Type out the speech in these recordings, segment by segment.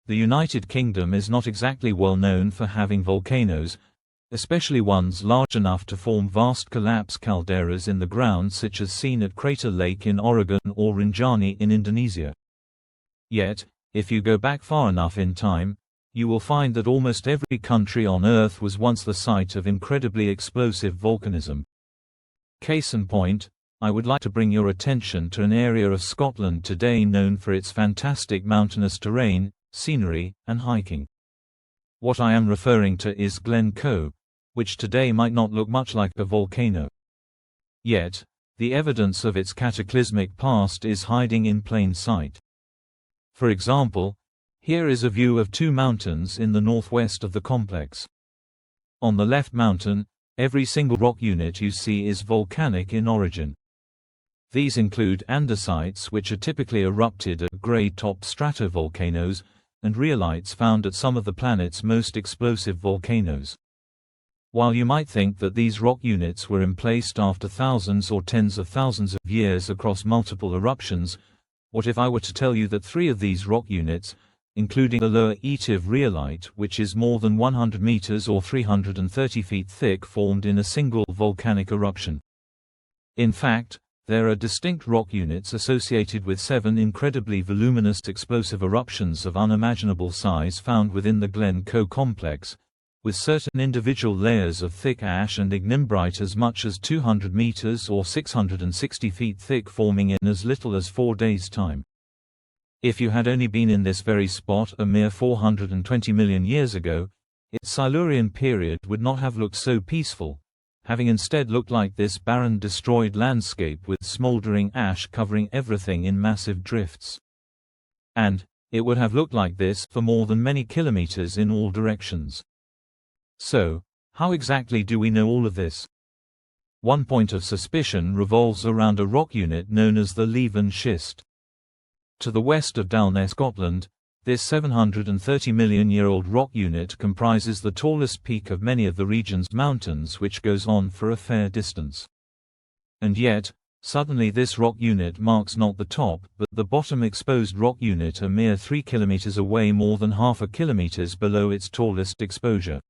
The United Kingdom is not exactly well known for having volcanoes, especially ones large enough to form vast collapse calderas in the ground, such as seen at Crater Lake in Oregon or Rinjani in Indonesia. Yet, if you go back far enough in time, you will find that almost every country on Earth was once the site of incredibly explosive volcanism. Case in point, I would like to bring your attention to an area of Scotland today known for its fantastic mountainous terrain, scenery, and hiking. What I am referring to is Glen Coe, which today might not look much like a volcano. Yet, the evidence of its cataclysmic past is hiding in plain sight. For example, here is a view of two mountains in the northwest of the complex. On the left mountain, every single rock unit you see is volcanic in origin. These include andesites, which are typically erupted at grey-top stratovolcanoes, and rhyolites found at some of the planet's most explosive volcanoes. While you might think that these rock units were emplaced after thousands or tens of thousands of years across multiple eruptions, what if I were to tell you that 3 of these rock units, including the lower Eyjafjallajökull rhyolite, which is more than 100 meters or 330 feet thick, formed in a single volcanic eruption? In fact, there are distinct rock units associated with 7 incredibly voluminous explosive eruptions of unimaginable size found within the Glen Coe complex, with certain individual layers of thick ash and ignimbrite as much as 200 meters or 660 feet thick forming in as little as 4 days' time. If you had only been in this very spot a mere 420 million years ago, its Silurian period would not have looked so peaceful, having instead looked like this barren, destroyed landscape with smoldering ash covering everything in massive drifts. And it would have looked like this for more than many kilometers in all directions. So, how exactly do we know all of this? One point of suspicion revolves around a rock unit known as the Leven schist. To the west of Dalnes, Scotland, this 730 million-year-old rock unit comprises the tallest peak of many of the region's mountains, which goes on for a fair distance. And yet, suddenly this rock unit marks not the top but the bottom exposed rock unit a mere 3 kilometers away, more than half a kilometers below its tallest exposure.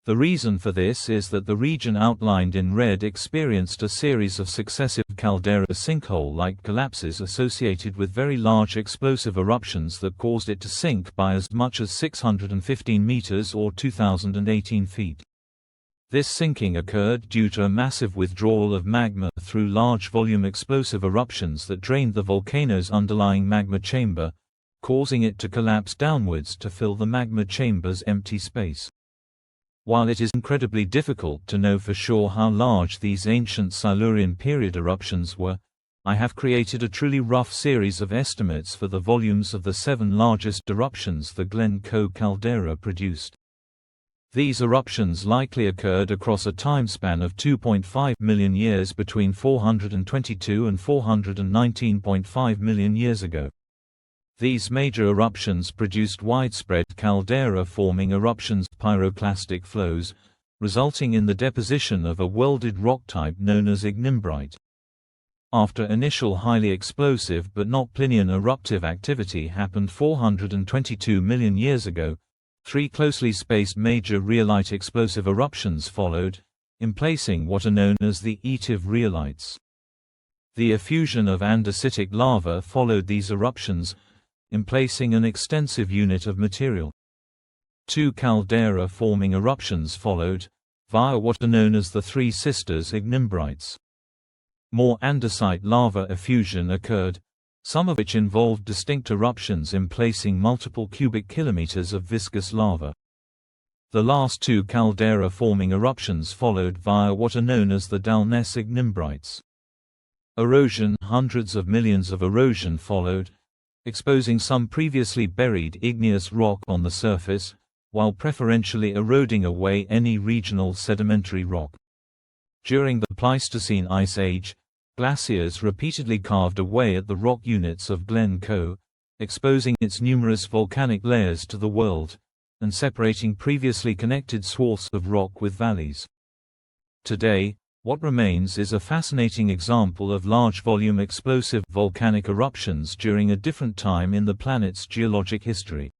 The reason for this is that the region outlined in red experienced a series of successive caldera sinkhole-like collapses associated with very large explosive eruptions that caused it to sink by as much as 615 meters or 2,018 feet. This sinking occurred due to a massive withdrawal of magma through large volume explosive eruptions that drained the volcano's underlying magma chamber, causing it to collapse downwards to fill the magma chamber's empty space. While it is incredibly difficult to know for sure how large these ancient Silurian period eruptions were, I have created a truly rough series of estimates for the volumes of the 7 largest eruptions the Glen Coe caldera produced. These eruptions likely occurred across a timespan of 2.5 million years between 422 and 419.5 million years ago. These major eruptions produced widespread caldera-forming eruptions, pyroclastic flows, resulting in the deposition of a welded rock type known as ignimbrite. After initial highly explosive but not Plinian eruptive activity happened 422 million years ago, 3 closely spaced major rhyolite explosive eruptions followed, emplacing what are known as the Eyjafjallajökull rhyolites. The effusion of andesitic lava followed these eruptions, emplacing an extensive unit of material. 2 caldera-forming eruptions followed, via what are known as the Three Sisters ignimbrites. More andesite lava effusion occurred, some of which involved distinct eruptions emplacing multiple cubic kilometers of viscous lava. The last 2 caldera-forming eruptions followed via what are known as the Dalnes ignimbrites. Erosion, hundreds of millions of erosion followed, exposing some previously buried igneous rock on the surface, while preferentially eroding away any regional sedimentary rock. During the Pleistocene Ice Age, glaciers repeatedly carved away at the rock units of Glen Coe, exposing its numerous volcanic layers to the world, and separating previously connected swaths of rock with valleys. Today, what remains is a fascinating example of large-volume explosive volcanic eruptions during a different time in the planet's geologic history.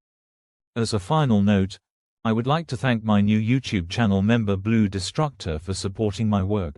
As a final note, I would like to thank my new YouTube channel member Blue Destructor for supporting my work.